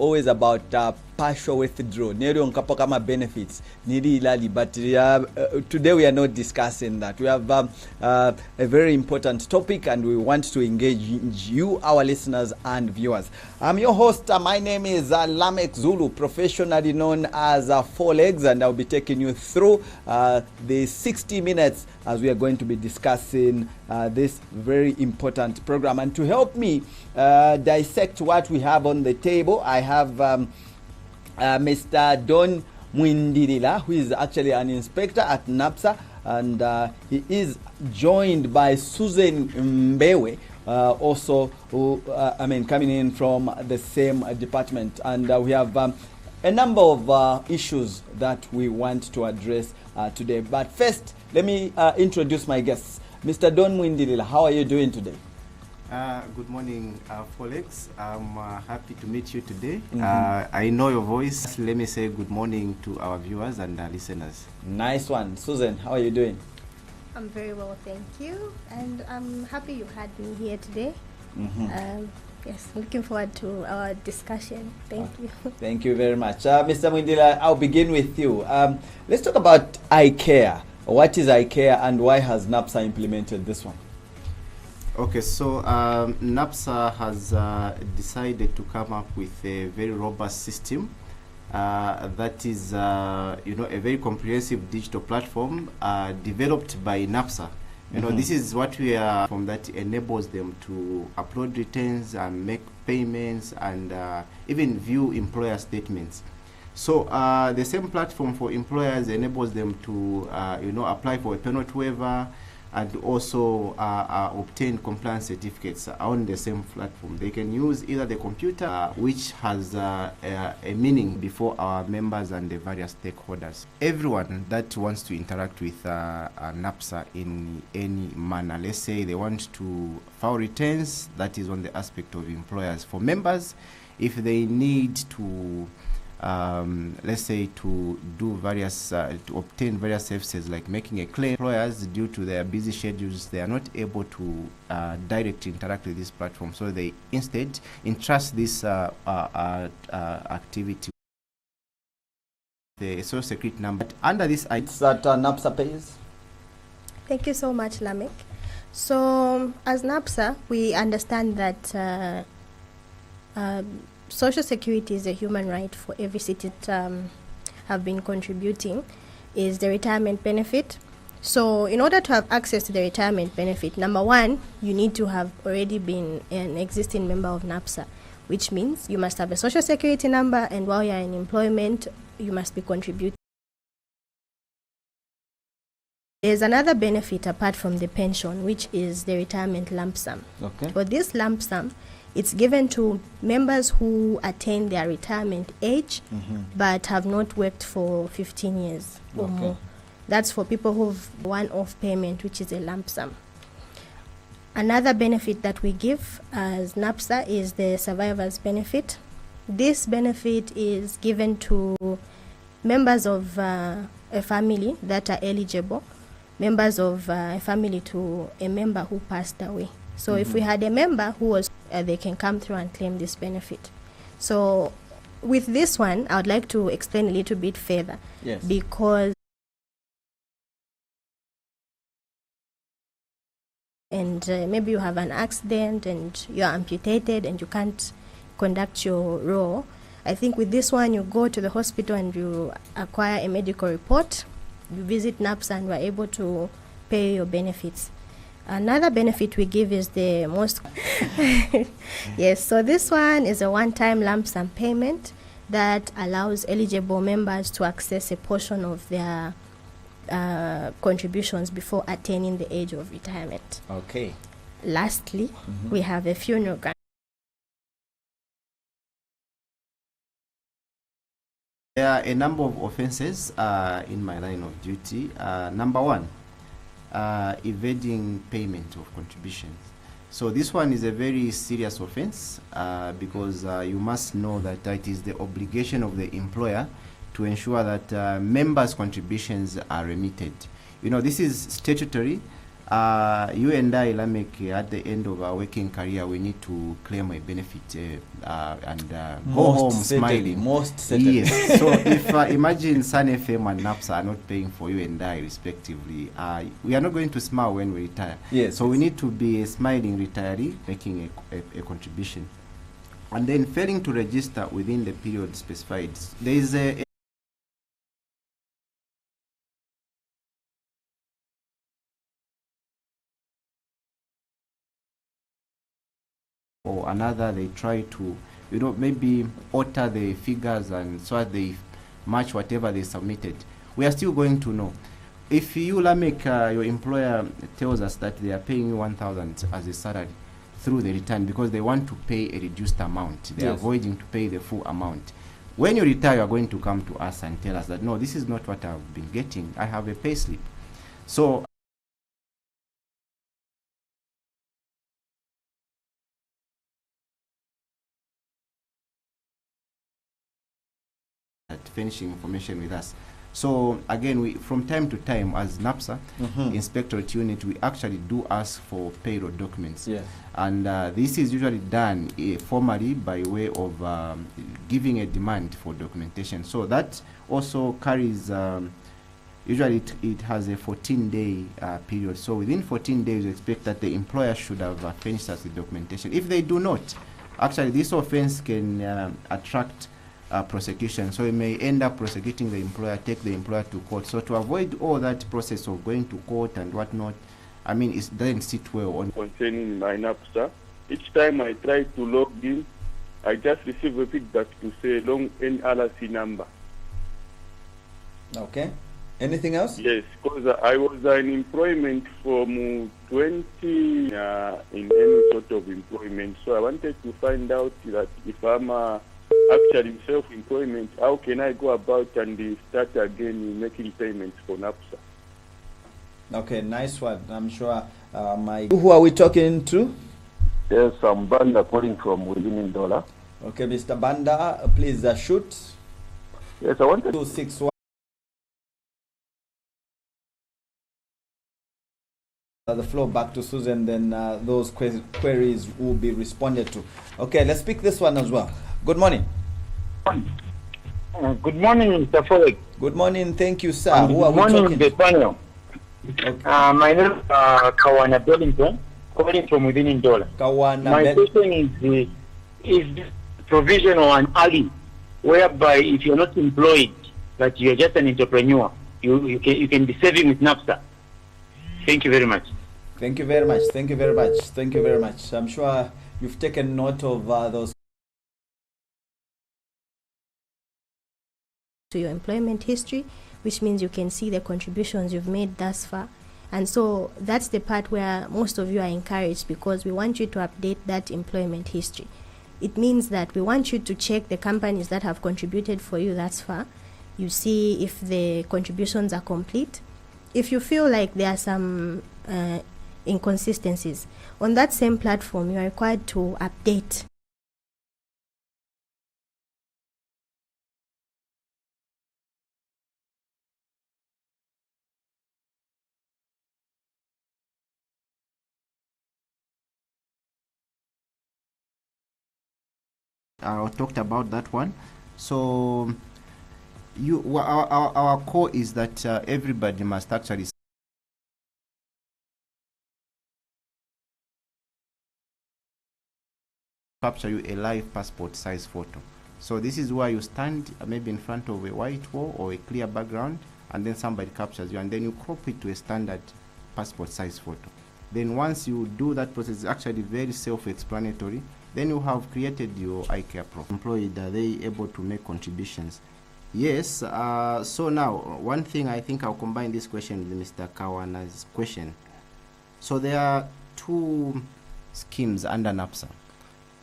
always about partial withdrawal. Benefits. But today we are not discussing that. We have a very important topic, and we want to engage you, our listeners and viewers. I'm your host. My name is Lamek Zulu, professionally known as Four Legs, and I'll be taking you through the 60 minutes as we are going to be discussing this very important program. And to help me dissect what we have on the table, I have Mr. Don Mwindilila, who is actually an inspector at Napsa, and he is joined by Susan Mbewe, also who, coming in from the same department. And we have a number of issues that we want to address today. But first, let me introduce my guests. Mr. Don Mwindilila, how are you doing today? Good morning, Folex. I'm happy to meet you today. I know your voice. Let me say good morning to our viewers and listeners. Nice one. Susan, how are you doing? I'm very well, thank you. And I'm happy you had me here today. Yes, looking forward to our discussion. Thank you. Thank you very much. Mr. Mwindila, I'll begin with you. Let's talk about eye care. What is eye care, and why has Napsa implemented this one? Okay, so Napsa has decided to come up with a very robust system that is, a very comprehensive digital platform developed by Napsa. This is what we are from that enables them to upload returns and make payments and even view employer statements. So the same platform for employers enables them to, apply for a penalty waiver and also obtain compliance certificates on the same platform. They can use either the computer, which has a meaning before our members and the various stakeholders. Everyone that wants to interact with Napsa in any manner, let's say they want to file returns, that is on the aspect of employers. For members, if they need to let's say to do various to obtain various services like making a claim, employers, due to their busy schedules, they are not able to directly interact with this platform, so they instead entrust this activity, the social security number under this it's that Napsa pays. Thank you so much, Lamek. So as Napsa, we understand that Social Security is a human right for every citizen. Have been contributing is the retirement benefit. So in order to have access to the retirement benefit, number one, you need to have already been an existing member of Napsa, which means you must have a Social Security number, and while you're in employment, you must be contributing. There's another benefit apart from the pension, which is the retirement lump sum. Okay. For this lump sum, it's given to members who attain their retirement age but have not worked for 15 years or more. That's for people who've one-off payment, which is a lump sum. Another benefit that we give as Napsa is the survivor's benefit. This benefit is given to members of a family that are eligible, members of a family to a member who passed away. So if we had a member who was, they can come through and claim this benefit. So with this one, I would like to explain a little bit further. Yes. Because maybe you have an accident and you're amputated and you can't conduct your role. I think with this one, you go to the hospital and you acquire a medical report, you visit Napsa, and we're able to pay your benefits. Another benefit we give is the most yes, so this one is a one-time lump sum payment that allows eligible members to access a portion of their contributions before attaining the age of retirement. Okay. Lastly, we have a funeral grant. There are a number of offenses in my line of duty. Number one, evading payment of contributions. So this one is a very serious offense because you must know that it is the obligation of the employer to ensure that members' contributions are remitted. This is statutory you and I, Lamek, at the end of our working career, we need to claim a benefit and go home smiling. Most certainly. Yes. So if imagine Sun FM and Napsa are not paying for you and I respectively, we are not going to smile when we retire. Yes. So we need to be a smiling retiree making a contribution. And then failing to register within the period specified. There is or another, they try to, maybe alter the figures and so that they match whatever they submitted. We are still going to know. If you, Lamek, your employer tells us that they are paying you 1,000 as a salary through the return because they want to pay a reduced amount, they are avoiding to pay the full amount. When you retire, you are going to come to us and tell us that, no, this is not what I've been getting. I have a pay slip. So finishing information with us. So again, we from time to time as Napsa Inspectorate Unit, we actually do ask for payroll documents. Yeah. And this is usually done formally by way of giving a demand for documentation. So that also carries, usually it has a 14-day period. So within 14 days, we expect that the employer should have finished us the documentation. If they do not, actually this offense can attract prosecution. So we may end up prosecuting the employer, take the employer to court. So to avoid all that process of going to court and whatnot, I mean, it doesn't sit well on. Concerning my Napsa, each time I try to log in, I just receive a feedback to say long NRC number. Okay. Anything else? Yes, because I was in employment from 20 in any sort of employment. So I wanted to find out that if I'm actually self-employment, how can I go about and start again making payments for Napsa? Okay, nice one. I'm sure Who are we talking to? Yes, I'm Banda calling from within Dollar. Okay, Mr. Banda, please shoot. Yes, I wanted 261. The floor back to Susan, then those queries will be responded to. Okay, let's pick this one as well. Good morning. Good morning, Mr. Forex. Good morning, thank you, sir. Who are we talking to? Good morning, the panel. Okay. My name is Kawana Bellington, calling from within Indola. My question is provision or an alley, whereby if you're not employed, but you're just an entrepreneur, you can be saving with Napsa. Thank you very much. Thank you very much. Thank you very much. Thank you very much. I'm sure you've taken note of those. To your employment history, which means you can see the contributions you've made thus far. And so that's the part where most of you are encouraged, because we want you to update that employment history. It means that we want you to check the companies that have contributed for you thus far. You see if the contributions are complete. If you feel like there are some inconsistencies, on that same platform, you are required to update talked about that one. So our core is that everybody must actually capture you a live passport size photo. So this is where you stand maybe in front of a white wall or a clear background, and then somebody captures you, and then you crop it to a standard passport size photo. Then once you do that process, it's actually very self-explanatory. Then you have created your iCare profile. Employed, are they able to make contributions? Yes. So now, one thing, I think I'll combine this question with Mr. Kawana's question. So there are two schemes under Napsa.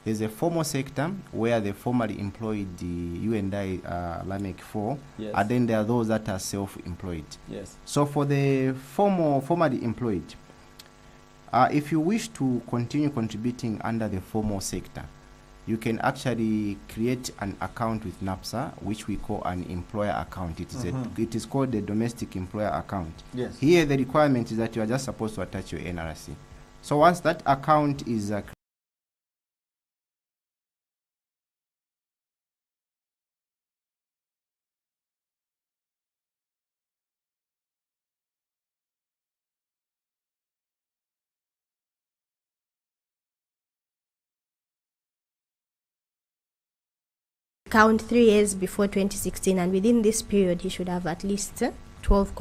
There's a formal sector where they formally employed the you and I Lamek for, yes. And then there are those that are self-employed. Yes. So for the formally employed, if you wish to continue contributing under the formal sector, you can actually create an account with Napsa, which we call an employer account. It is called the domestic employer account. Yes. Here the requirement is that you are just supposed to attach your NRC. So once that account is count 3 years before 2016, and within this period he should have at least 12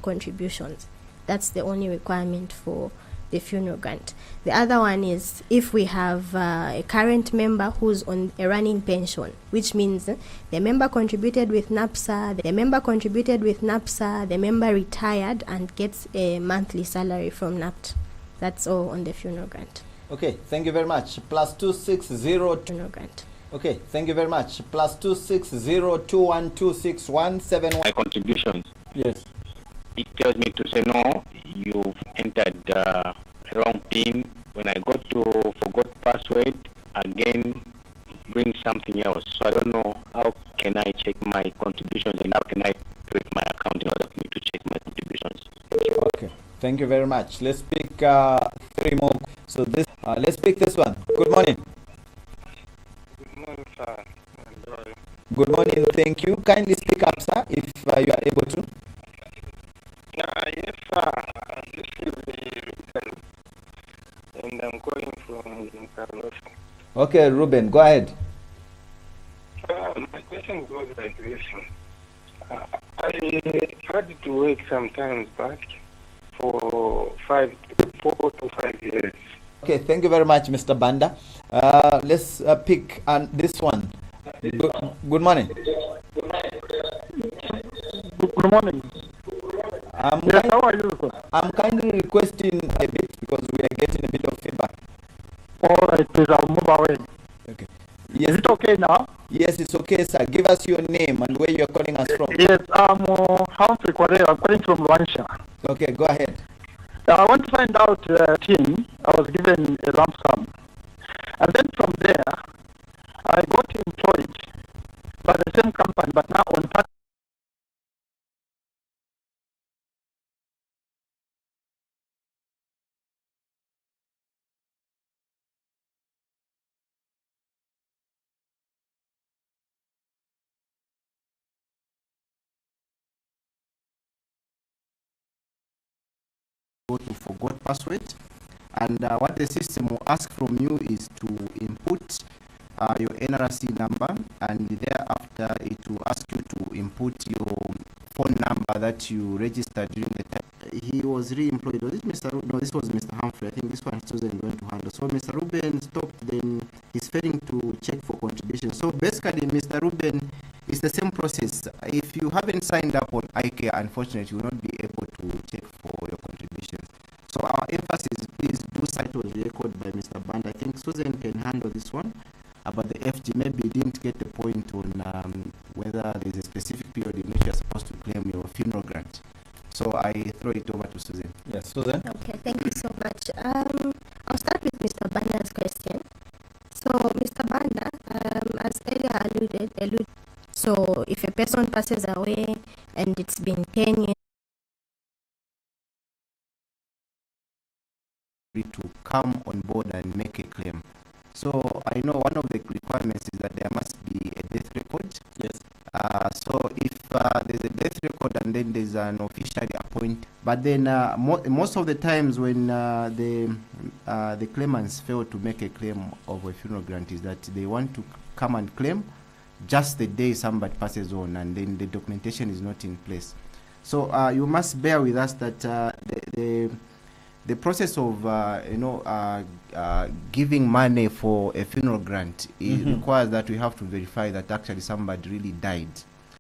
contributions. That's the only requirement for the funeral grant. The other one is if we have a current member who's on a running pension, which means the member contributed with Napsa, the member retired and gets a monthly salary from NAPT. That's all on the funeral grant. Okay, thank you very much. +260 funeral grant. Okay, thank you very much. +260212617. My contributions. Yes. It tells me to say no, you've entered wrong PIN. When I go to forgot password, again bring something else. So I don't know how can I check my contributions and how can I create my account in order for me to check my contributions. Okay, thank you very much. Let's pick 3 more. So this, let's pick this one. Good morning. Good morning, sir. Good morning, thank you. Kindly speak up, sir, if you are able to. Yes, sir. This is Ruben, and I'm calling from Carlos. Okay, Ruben, go ahead. My question goes like this. I had to work sometimes back for 4 to 5 years. Okay, thank you very much, Mr. Banda. Let's pick this one. Good morning. Good morning. Yes, how are you, sir? I'm kindly requesting a bit because we are getting a bit of feedback. All right, please, I'll move away. Okay. Yes. Is it okay now? Yes, it's okay, sir. Give us your name and where you are calling us from. Yes, I'm Humphrey Kwadera. I'm calling from Luansha. Okay, go ahead. I want to find out team. I was given a lump sum. And then from there, I got employed by the same company, but now on part. go to forgot password, and what the system will ask from you is to input your NRC number, and thereafter it will ask you to input your phone number that you registered during the time. He was re-employed. Was it Mr. Ruben? No, this was Mr. Humphrey. I think this one Susan going to handle. So Mr. Ruben stopped, then he's failing to check for contribution. So basically, Mr. Ruben, it's the same process. If you haven't signed up on iCare, unfortunately, you will not be able to check for your contributions. So our emphasis, please do cite was record by Mr. Band. I think Susan can handle this one. About the FG, maybe didn't get the point on whether there's a specific period in which you're supposed to claim your funeral grant. So I throw it over to Susan. Yes, Susan. Okay, thank you so much. I'll start with Mr. Banda's question. So, Mr. Banda, as earlier alluded, so if a person passes away and it's been 10 years, to come on board and make a claim. So I know one of the requirements is that there must be a death record. Yes. So if there's a death record and then there's an officially appointed, but then most of the times when the claimants fail to make a claim of a funeral grant is that they want to come and claim just the day somebody passes on, and then the documentation is not in place. So you must bear with us that the process of giving money for a funeral grant, it requires that we have to verify that actually somebody really died